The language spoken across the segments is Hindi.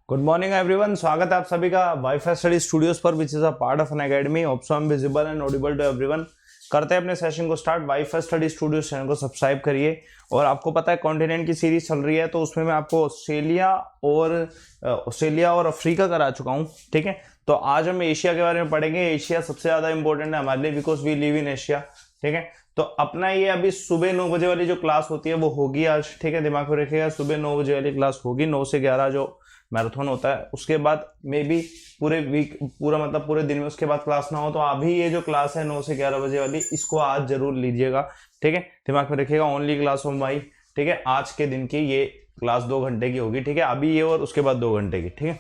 गुड मॉर्निंग एवरीवन, स्वागत है आप सभी का वाईफाई स्टडी स्टूडियोज पर which is a part of an academy. Hope so I am visible and audible to everyone. करते हैं अपने सेशन को start. WiFi study studios channel को सब्सक्राइब करिए। और आपको पता है कॉन्टिनेंट की सीरीज चल रही है, तो उसमें मैं आपको ऑस्ट्रेलिया और अफ्रीका करा चुका हूँ। ठीक है, तो आज हम एशिया के बारे में पढ़ेंगे। एशिया सबसे ज्यादा इंपॉर्टेंट है हमारे लिए because we live in Asia. ठीक है, तो अपना ये अभी सुबह 9 बजे वाली जो क्लास होती है वो होगी आज। ठीक है, दिमाग में रखिएगा, सुबह 9 बजे वाली क्लास होगी। 9 से 11 जो मैराथन होता है, उसके बाद मे बी पूरे वीक मतलब पूरे दिन में उसके बाद क्लास ना हो, तो अभी ये जो क्लास है 9 से 11 बजे वाली, इसको आज जरूर लीजिएगा। ठीक है, दिमाग में रखिएगा, ओनली क्लास ऑफ माई। ठीक है, आज के दिन की ये क्लास 2 घंटे की होगी। ठीक है, अभी ये और उसके बाद 2 घंटे की। ठीक है,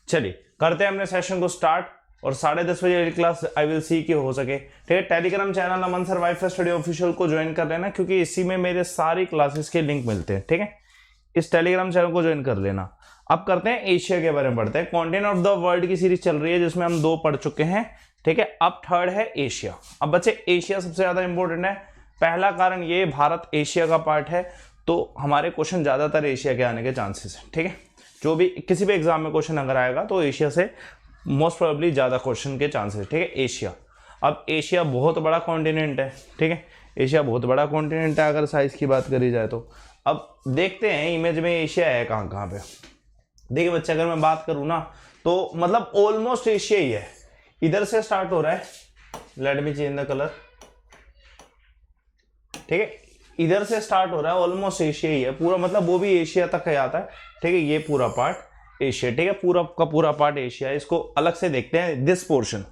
चलिए करते हैं अपने सेशन को स्टार्ट। और 10:30 बजे वाली क्लास आई विल सी की हो सके। ठीक है, टेलीग्राम चैनल अमन सर वाईफाई स्टडी ऑफिशियल को ज्वाइन कर लेना, क्योंकि इसी में मेरे सारी क्लासेस के लिंक मिलते हैं। ठीक है, इस टेलीग्राम चैनल को ज्वाइन कर लेना। अब करते हैं एशिया के बारे में पढ़ते हैं। कॉन्टिनेंट ऑफ द वर्ल्ड की सीरीज चल रही है जिसमें हम 2 पढ़ चुके हैं। ठीक है, अब थर्ड है एशिया। अब बच्चे एशिया सबसे ज्यादा इंपॉर्टेंट है। पहला कारण ये, भारत एशिया का पार्ट है, तो हमारे क्वेश्चन ज्यादातर एशिया के आने के चांसेस है। ठीक है, जो भी किसी भी एग्जाम में क्वेश्चन अगर आएगा तो एशिया से मोस्ट प्रोबेबली ज्यादा क्वेश्चन के चांसेस। ठीक है, एशिया। अब एशिया बहुत बड़ा कॉन्टिनेंट है। ठीक है, एशिया बहुत बड़ा कॉन्टिनेंट है अगर साइज की बात करी जाए तो। अब देखते हैं इमेज में एशिया है कहाँ कहाँ पे। देखिए बच्चे, अगर मैं बात करूं ना तो मतलब ऑलमोस्ट एशिया ही है। इधर से स्टार्ट हो रहा है, let me change the colour. ठीक है, इधर से स्टार्ट हो रहा है, ऑलमोस्ट एशिया ही है पूरा, मतलब वो भी एशिया तक है आता है। ठीक है, ये पूरा पार्ट एशिया। ठीक है, पूरा का पूरा पार्ट एशिया है। इसको अलग से देखते हैं। दिस पोर्शन,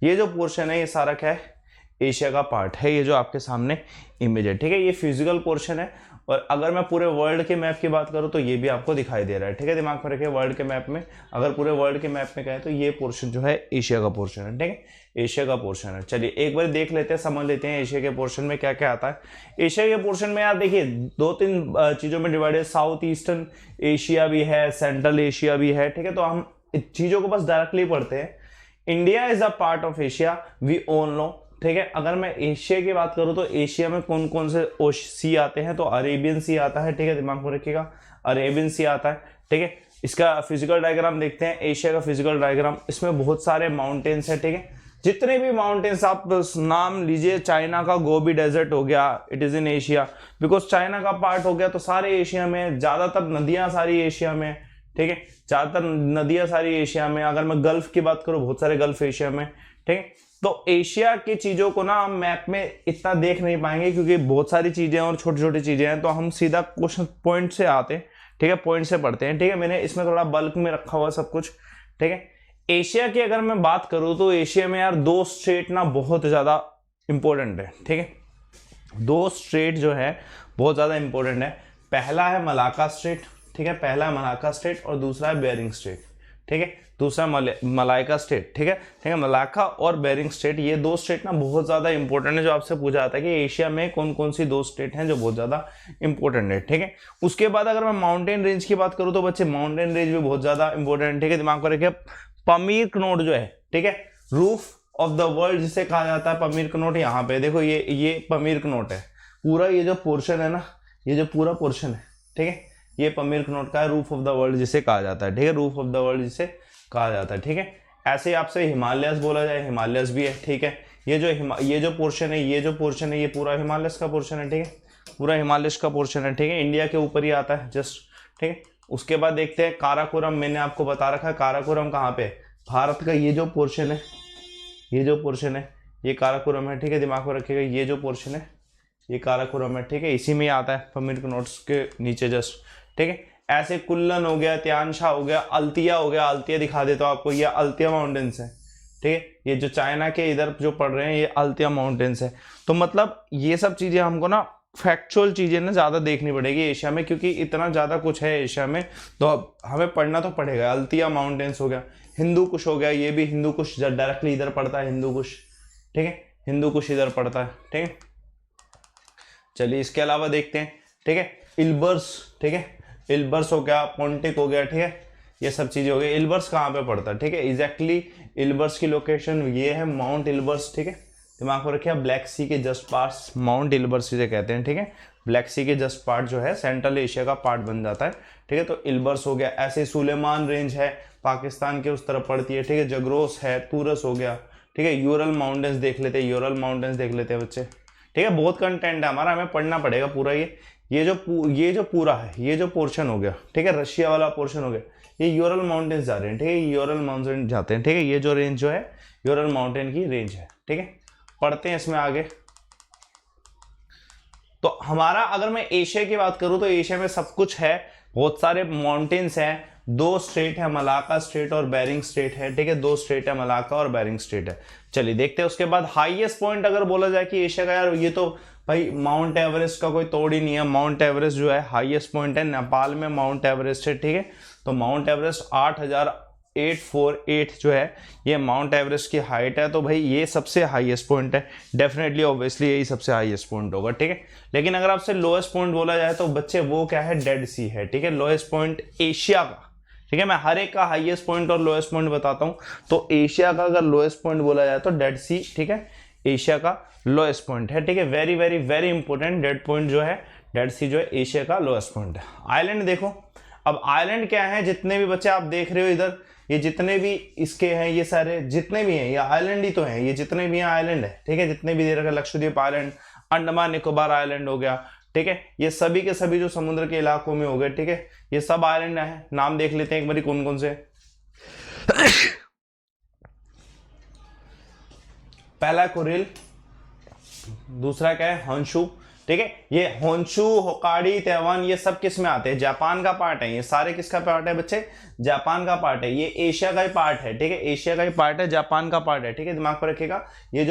ये जो पोर्शन है ये सारा क्या है, एशिया का पार्ट है। ये जो आपके सामने इमेज है, ठीक है, ये फिजिकल पोर्शन है। और अगर मैं पूरे वर्ल्ड के मैप की बात करूं तो ये भी आपको दिखाई दे रहा है। ठीक है, दिमाग में रखिए, वर्ल्ड के मैप में अगर पूरे वर्ल्ड के मैप में कहें तो ये पोर्शन जो है एशिया का पोर्शन है। ठीक है, एशिया का पोर्शन है। चलिए एक बार देख लेते हैं, समझ लेते हैं एशिया के पोर्शन में क्या क्या आता है। एशिया के पोर्शन में यार देखिए 2-3 चीजों में डिवाइड है। साउथ ईस्टर्न एशिया भी है, सेंट्रल एशिया भी है। ठीक है, तो हम चीजों को बस डायरेक्टली पढ़ते हैं। India is a part of Asia, we all know. ठीक है, अगर मैं एशिया की बात करूं तो एशिया में कौन कौन से सी आते हैं, तो अरेबियन सी आता है। ठीक है, दिमाग में रखिएगा, अरेबियन सी आता है। ठीक है, इसका फिजिकल डायग्राम देखते हैं। एशिया का फिजिकल डायग्राम, इसमें बहुत सारे माउंटेन्स है। ठीक है, जितने भी माउंटेन्स आप नाम लीजिए, चाइना का गोबी डेजर्ट हो गया, it is in Asia because China का पार्ट हो गया, तो सारे एशिया में। ज्यादातर नदियां सारी एशिया में। ठीक है, ज्यादातर नदियां सारी एशिया में। अगर मैं गल्फ की बात करूं, बहुत सारे गल्फ एशिया में। ठीक है, तो एशिया की चीजों को ना हम मैप में इतना देख नहीं पाएंगे, क्योंकि बहुत सारी चीजें और छोटी छोटी चीजें हैं, तो हम सीधा क्वेश्चन पॉइंट से आते हैं। ठीक है, पॉइंट से पढ़ते हैं। ठीक है, मैंने इसमें थोड़ा बल्क में रखा हुआ सब कुछ। ठीक है, एशिया की अगर मैं बात करूं तो एशिया में यार 2 स्टेट ना बहुत ज्यादा इंपॉर्टेंट है। ठीक है, 2 स्टेट जो है बहुत ज्यादा इंपॉर्टेंट है। पहला है मलाका स्टेट। ठीक है, पहला है मलाका स्टेट और दूसरा है बेरिंग स्टेट। ठीक है, दूसरा मलाइका स्टेट। ठीक है, मलाका और बेरिंग स्टेट, ये 2 स्टेट ना बहुत ज्यादा इंपॉर्टेंट है। जो आपसे पूछा जाता है कि एशिया में कौन कौन सी 2 स्टेट हैं जो बहुत ज्यादा इंपॉर्टेंट है। ठीक है, उसके बाद अगर मैं माउंटेन रेंज की बात करूं तो बच्चे माउंटेन रेंज भी बहुत ज्यादा इंपॉर्टेंट है। ठीक है, दिमाग में रखिए, पमीर कनोट जो है, ठीक है, रूफ ऑफ द वर्ल्ड जिसे कहा जाता है, पमीर कनोट। यहाँ पे देखो, ये पमीर कनोट है पूरा। ये जो पोर्शन है ना, ये जो पूरा पोर्शन है, ठीक है, ये पमीर कनोट का है, रूफ ऑफ द वर्ल्ड जिसे कहा जाता है। ठीक है, रूफ ऑफ द वर्ल्ड जिसे कहा जाता है। ठीक है, ऐसे ही आपसे हिमालयस बोला जाए, हिमालयस भी है। ठीक है, ये जो पोर्शन है, ये जो पोर्शन है, ये पूरा हिमालयस का पोर्शन है। ठीक है, पूरा हिमालयस का पोर्शन है। ठीक है, इंडिया के ऊपर ही आता है जस्ट। ठीक है, उसके बाद देखते हैं काराकोरम। मैंने आपको बता रखा है काराकोरम कहाँ पे है, भारत का ये जो पोर्शन है, ये जो पोर्शन है, ये काराकोरम है। ठीक है, दिमाग में रखिएगा, ये जो पोर्शन है ये काराकोरम है। ठीक है, इसी में आता है पमीर कनोट्स के नीचे जस्ट। ठीक है, ऐसे कुल्लन हो गया, त्यानशा हो गया, अल्तिया हो गया। अल्तिया दिखा देता हूं आपको, ये अल्तिया माउंटेन्स है। ठीक है, ये जो चाइना के इधर जो पढ़ रहे हैं, ये अल्तिया माउंटेन्स है। तो मतलब ये सब चीजें हमको ना, फैक्चुअल चीजें ना ज्यादा देखनी पड़ेगी एशिया में, क्योंकि इतना ज्यादा कुछ है एशिया में, तो हमें पढ़ना तो पड़ेगा। अल्तिया माउंटेन्स हो गया, हिंदू कुश हो गया, ये भी हिंदू कुश डायरेक्टली इधर पड़ता है, हिंदू कुश। ठीक है, हिंदू कुश इधर पड़ता है। ठीक है, चलिए इसके अलावा देखते हैं। ठीक है, इल्बर्स। ठीक है, इल्बर्स हो गया, पोंटिक हो गया। ठीक है, ये सब चीजें हो गई। इल्बर्स कहाँ पे पड़ता है, ठीक है, एग्जैक्टली इल्बर्स की लोकेशन ये है, माउंट इल्बर्स। ठीक है, दिमाग में रखिए, ब्लैक सी के जस्ट पास माउंट इल्बर्स जिसे कहते हैं। ठीक है, ब्लैक सी के जस्ट पार्ट जो है सेंट्रल एशिया का पार्ट बन जाता है, ठीक है। तो इल्बर्स हो गया, ऐसे सुलेमान रेंज है पाकिस्तान के उस तरफ पड़ती है, ठीक है। जगरोस है, तूरस हो गया, ठीक है। यूरल माउंटेन्स देख लेते हैं, यूरल माउंटेन्स देख लेते हैं बच्चे, ठीक है। बहुत कंटेंट है हमारा, हमें पढ़ना पड़ेगा पूरा। ये जो पूरा है, ये जो पोर्शन हो गया, ठीक है, रशिया वाला पोर्शन हो गया, ये यूरल माउंटेन्स जा रहे हैं, ठीक है, यूरल माउंटेन जाते हैं, ठीक है। ये जो रेंज जो है यूरल माउंटेन की रेंज है, ठीक है। पढ़ते हैं इसमें आगे। तो हमारा अगर मैं एशिया की बात करूं तो एशिया में सब कुछ है, बहुत सारे माउंटेन्स हैं, 2 स्टेट है, मलाका स्टेट और बेरिंग स्टेट है, ठीक है। 2 स्टेट है, मलाका और बेरिंग स्टेट है। चलिए देखते हैं उसके बाद हाईएस्ट पॉइंट अगर बोला जाए कि एशिया का, यार ये तो भाई माउंट एवरेस्ट का कोई तोड़ ही नहीं है। माउंट एवरेस्ट जो है हाईएस्ट पॉइंट है, नेपाल में माउंट एवरेस्ट है, ठीक है। तो माउंट एवरेस्ट 8,848 जो है ये माउंट एवरेस्ट की हाइट है। तो भाई ये सबसे हाईएस्ट पॉइंट है, डेफिनेटली ऑब्वियसली यही सबसे हाईएस्ट पॉइंट होगा, ठीक है। लेकिन अगर आपसे लोएस्ट पॉइंट बोला जाए तो बच्चे वो क्या है, डेड सी है, ठीक है। लोएस्ट पॉइंट एशिया का, ठीक है। मैं हर एक का हाईएस्ट पॉइंट और लोएस्ट पॉइंट बताता हूं। तो एशिया का अगर लोएस्ट पॉइंट बोला जाए तो डेड सी, ठीक है, एशिया का लोएस्ट पॉइंट है, ठीक है। Very very very important, dead point जो है, डेड सी जो है एशिया का लोएस्ट पॉइंट है। आइलैंड देखो, अब आइलैंड क्या है, जितने भी बच्चे आप देख रहे हो इधर, ये जितने भी इसके हैं, ये सारे जितने भी हैं ये आइलैंड ही तो हैं, ये जितने भी हैं आइलैंड है, ठीक है। जितने भी दे रखा, लक्षद्वीप आइलैंड, अंडमान निकोबार आइलैंड हो गया, ठीक है। ये सभी के सभी जो समुद्र के इलाकों में हो गए, ठीक है। ये सब आइलैंड है। नाम देख लेते हैं एक बार कौन कौन से। पहला कुरिल, दूसरा क्या है, होंशु, ठीक है। ये होंशु, होकाडी, तैवान, ये सब किस में आते हैं, जापान का पार्ट है। ये सारे किसका पार्ट है बच्चे, जापान का पार्ट है। ये एशिया का ही पार्ट है, ठीक है, एशिया का ही पार्ट है, जापान का पार्ट है, ठीक है। दिमाग पर रखिएगा, ये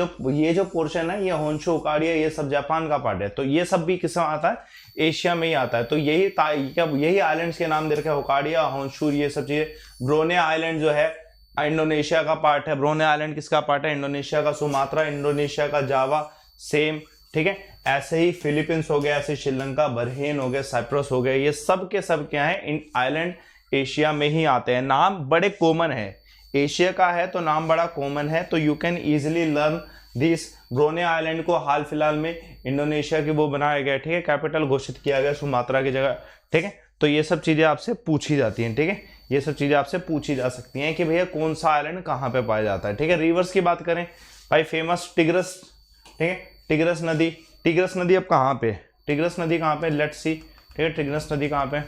जो पोर्शन है, ये होंशु, होकाडी है, ये सब जापान का पार्ट है। तो ये सब भी किस में आता है, एशिया में ही आता है। तो यही आइलैंड्स के नाम दे रखे, होकाडिया, होंशु, ये सब चीजें। ब्रोने आइलैंड जो है इंडोनेशिया का पार्ट है। ब्रोने आइलैंड किसका पार्ट है, इंडोनेशिया का। सुमात्रा इंडोनेशिया का, जावा सेम, ठीक है। ऐसे ही फिलीपींस हो गया, ऐसे श्रीलंका, बरहीन हो गया, साइप्रस हो गया, ये सब के सब क्या है, इन आइलैंड एशिया में ही आते हैं। नाम बड़े कॉमन है, एशिया का है तो नाम बड़ा कॉमन है। तो you can easily learn this. Borneo island को हाल फिलहाल में इंडोनेशिया की वो बनाया गया, ठीक है, कैपिटल घोषित किया गया सुमात्रा की जगह, ठीक है। तो ये सब चीजें आपसे पूछी जाती हैं, ठीक है। ये सब चीजें आपसे पूछी जा सकती हैं कि भैया कौन सा आइलैंड कहाँ पे पाया जाता है, ठीक है। रिवर्स की बात करें भाई, फेमस टिग्रस, ठीक है, टिग्रस नदी। टिग्रस नदी अब कहाँ पे, टिग्रस नदी कहाँ पे, लेट्स सी, ठीक है। टिग्रस नदी कहाँ पे,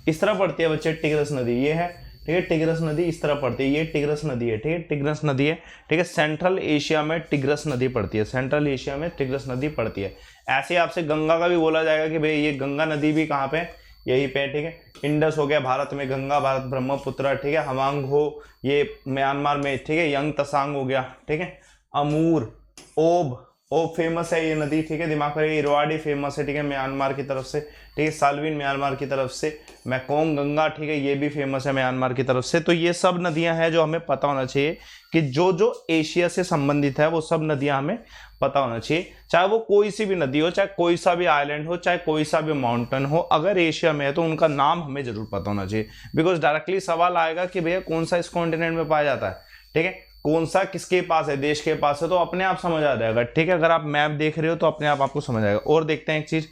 इस तरह पड़ती है बच्चे, टिग्रस नदी ये है, ठीक है। टिग्रस नदी इस तरह पड़ती है, ये टिग्रस नदी है, ठीक है, टिग्रस नदी है, ठीक है। सेंट्रल एशिया में टिग्रस नदी पड़ती है, सेंट्रल एशिया में टिग्रस नदी पड़ती है। ऐसे आपसे गंगा का भी बोला जाएगा कि भाई ये गंगा नदी भी कहाँ पे, यही पे, ठीक है। इंडस हो गया भारत में, गंगा भारत, ब्रह्मपुत्र, ठीक है। हमांग हो ये म्यांमार में, ठीक है। यंग तसांग हो गया, ठीक है। अमूर, ओब फेमस है ये नदी, ठीक है। दिमाग पर, इरवाड़ी फेमस है, ठीक है, म्यांमार की तरफ से, ठीक है। सालविन म्यांमार की तरफ से, मैकोंग गंगा, ठीक है, ये भी फेमस है म्यांमार की तरफ से। तो ये सब नदियां हैं जो हमें पता होना चाहिए कि जो एशिया से संबंधित है वो सब नदियां हमें पता होना चाहिए। चाहे वो कोई सी भी नदी हो, चाहे कोई सा भी आइलैंड हो, चाहे कोई सा भी माउंटेन हो, अगर एशिया में है तो उनका नाम हमें जरूर पता होना चाहिए। बिकॉज डायरेक्टली सवाल आएगा कि भैया कौन सा इस कॉन्टिनेंट में पाया जाता है, ठीक है, कौन सा किसके पास है, देश के पास है, तो अपने आप समझ आ जाएगा, ठीक है। अगर आप मैप देख रहे हो तो अपने आप आपको समझ आएगा। और देखते हैं एक चीज,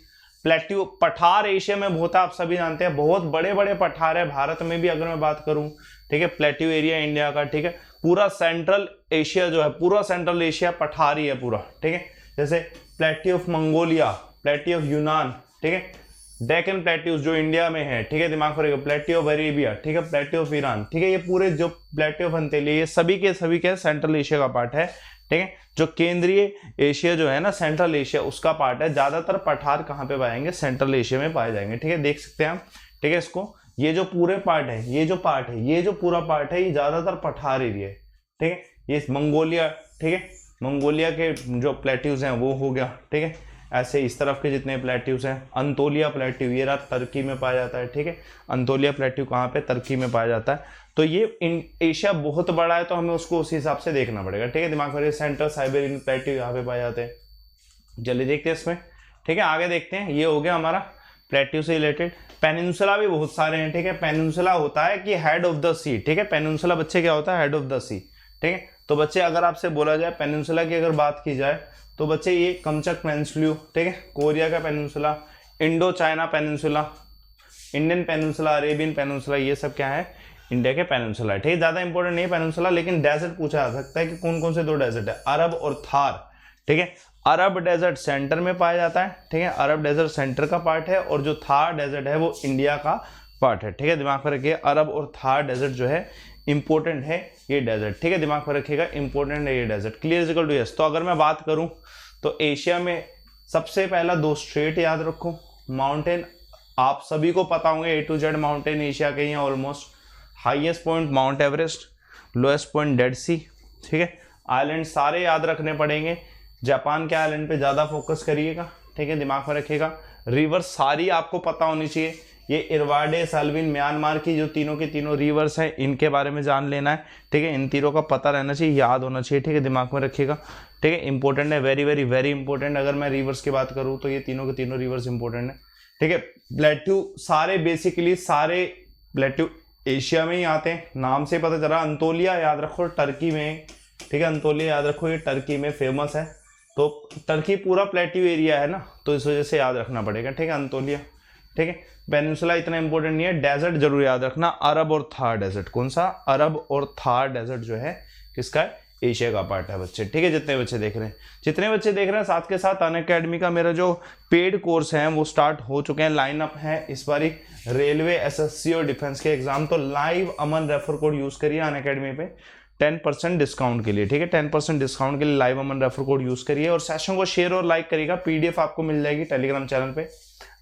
प्लेट्यू, पठार एशिया में बहुत है, आप सभी जानते हैं, बहुत बड़े बड़े पठार है। भारत में भी अगर मैं बात करूं, ठीक है, प्लेट्यू एरिया इंडिया का, ठीक है, पूरा सेंट्रल एशिया जो है, पूरा सेंट्रल एशिया पठारी है पूरा, ठीक है। जैसे plateau of Mongolia, plateau of यूनान, ठीक है, डेकन प्लेट्यूज जो इंडिया में है, ठीक है, दिमाग रखिएगा, प्लेट्यू ऑफ अरेबिया, ठीक है, प्लेट्यू ऑफ ईरान, ठीक है। ये पूरे जो प्लेट्यू ऑफ अंतेलिया, ये सभी के सेंट्रल एशिया का पार्ट है, ठीक है। जो केंद्रीय एशिया जो है ना, सेंट्रल एशिया, उसका पार्ट है। ज्यादातर पठार कहाँ पे पाएंगे, सेंट्रल एशिया में पाए जाएंगे, ठीक है, देख सकते हैं हम, ठीक है। इसको, ये जो पूरे पार्ट है, ये जो पार्ट है, ये जो पूरा पार्ट है, ये ज्यादातर पठार एरिया है, ठीक है। ये मंगोलिया, ठीक है, मंगोलिया के जो प्लेट्यूज हैं वो हो गया, ठीक है। ऐसे इस तरफ के जितने प्लेट्यूज हैं, अंतोलिया प्लेट्यू, ये रात तुर्की में पाया जाता है, ठीक है। अंतोलिया प्लेट्यू कहाँ पे, तुर्की में पाया जाता है। तो ये एशिया बहुत बड़ा है, तो हमें उसको उसी हिसाब से देखना पड़ेगा, ठीक है। दिमाग में, सेंट्रल साइबेरियन प्लेट्यू यहाँ पे पाए जाते हैं। जल्दी देखते हैं इसमें, ठीक है, आगे देखते हैं। ये हो गया हमारा प्लेट्यू से रिलेटेड। पेनिनसुला भी बहुत सारे हैं, ठीक है। पेनिनसुला होता है कि हेड ऑफ द सी, ठीक है। पेनिनसुला बच्चे क्या होता है, हेड ऑफ द सी, ठीक है। तो बच्चे अगर आपसे बोला जाए पेनिनसुला की अगर बात की जाए तो बच्चे ये कमचक पेनिनसुला, ठीक है, कोरिया का peninsula, Indo China peninsula, Indian peninsula, Arabian peninsula, ये सब क्या है, इंडिया के पेनिनसुला है, ठीक है। ज़्यादा इंपॉर्टेंट नहीं है पेनिनसुला, लेकिन डेजर्ट पूछा जा सकता है कि कौन कौन से 2 डेजर्ट है, अरब और थार, ठीक है। अरब डेजर्ट सेंटर में पाया जाता है, ठीक है, अरब डेजर्ट सेंटर का पार्ट है, और जो थार डेजर्ट है वो इंडिया का पार्ट है, ठीक है। दिमाग में रखिए अरब और थार डेजर्ट जो है इंपॉर्टेंट है ये डेजर्ट, ठीक है, दिमाग में रखिएगा इंपॉर्टेंट है ये desert. Clear equal to yes. तो अगर मैं बात करूं तो एशिया में सबसे पहला 2 स्ट्रेट याद रखो, माउंटेन आप सभी को पता होंगे, A to Z mountain Asia के ही हैं almost. Highest point Mount Everest, lowest point Dead Sea, ठीक है। आइलैंड सारे याद रखने पड़ेंगे, जापान के आइलैंड पे ज़्यादा फोकस करिएगा, ठीक है, दिमाग में रखिएगा। रिवर सारी आपको पता होनी चाहिए, ये इरवाडे, साल्विन, म्यांमार की जो तीनों के तीनों रिवर्स हैं इनके बारे में जान लेना है, ठीक है, इन तीनों का पता रहना चाहिए, याद होना चाहिए, ठीक है, दिमाग में रखिएगा, ठीक है, इंपॉर्टेंट है, वेरी वेरी वेरी इंपॉर्टेंट। अगर मैं रिवर्स की बात करूँ तो ये तीनों के तीनों रिवर्स इंपॉर्टेंट है, ठीक है। प्लेट्यू सारे बेसिकली सारे प्लेट्यू एशिया में ही आते हैं, नाम से पता चला। अंतोलिया याद रखो टर्की में, ठीक है, अंतोलिया याद रखो ये टर्की में फेमस है, तो टर्की पूरा प्लेट्यू एरिया है ना, तो इस वजह से याद रखना पड़ेगा, ठीक है, अंतोलिया, ठीक है। पेनिनसुला इतना इंपॉर्टेंट नहीं है, डेजर्ट जरूर याद रखना, अरब और थार डेजर्ट। कौन सा, अरब और थार डेजर्ट जो है किसका है, एशिया का पार्ट है बच्चे, ठीक है। जितने बच्चे देख रहे हैं साथ के साथ अनअकैडमी का मेरा जो पेड कोर्स है वो स्टार्ट हो चुके हैं, लाइनअप है इस बार रेलवे, एसएससी और डिफेंस के एग्जाम। तो लाइव अमन रेफर कोड यूज करिए अनअकैडमी पे 10% डिस्काउंट के लिए, ठीक है, 10% डिस्काउंट के लिए लाइव अमन रेफर कोड यूज करिए, और सेशन को शेयर और लाइक करिएगा। पीडीएफ आपको मिल जाएगी टेलीग्राम चैनल पे।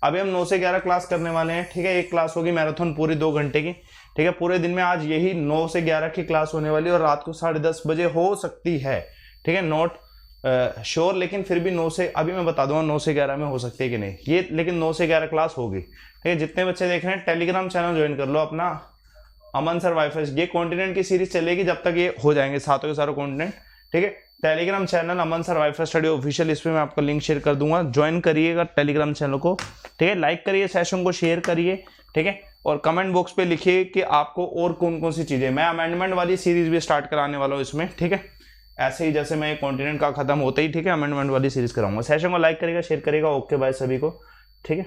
अभी हम 9 से 11 क्लास करने वाले हैं, ठीक है, एक क्लास होगी मैराथन पूरी 2 घंटे की, ठीक है, पूरे दिन में आज यही 9 से 11 की क्लास होने वाली है, और रात को 10:30 बजे हो सकती है, ठीक है, नॉट श्योर, लेकिन फिर भी 9 से, अभी मैं बता दूंगा 9 से 11 में हो सकती है कि नहीं ये, लेकिन 9 से 11 क्लास होगी, ठीक है। जितने बच्चे देख रहे हैं टेलीग्राम चैनल ज्वाइन कर लो अपना, अमन सर वाईफाई, ये कॉन्टिनेंट की सीरीज चलेगी जब तक ये हो जाएंगे सातों के सारे कॉन्टिनेंट, ठीक है। टेलीग्राम चैनल अमन सर वाईफाई स्टडी ऑफिशियल, इस पर मैं आपका लिंक शेयर कर दूंगा, ज्वाइन करिएगा टेलीग्राम चैनल को, ठीक है, लाइक करिए, सेशन को शेयर करिए, ठीक है, और कमेंट बॉक्स पे लिखिए कि आपको और कौन कौन सी चीजें, मैं अमेंडमेंट वाली सीरीज भी स्टार्ट कराने वाला हूँ इसमें, ठीक है, ऐसे ही जैसे मैं कॉन्टिनेंट का खत्म होते ही, ठीक है, अमेंडमेंट वाली सीरीज कराऊंगा। सेशन को लाइक करिएगा, शेयर करिएगा। ओके बाय सभी को, ठीक है।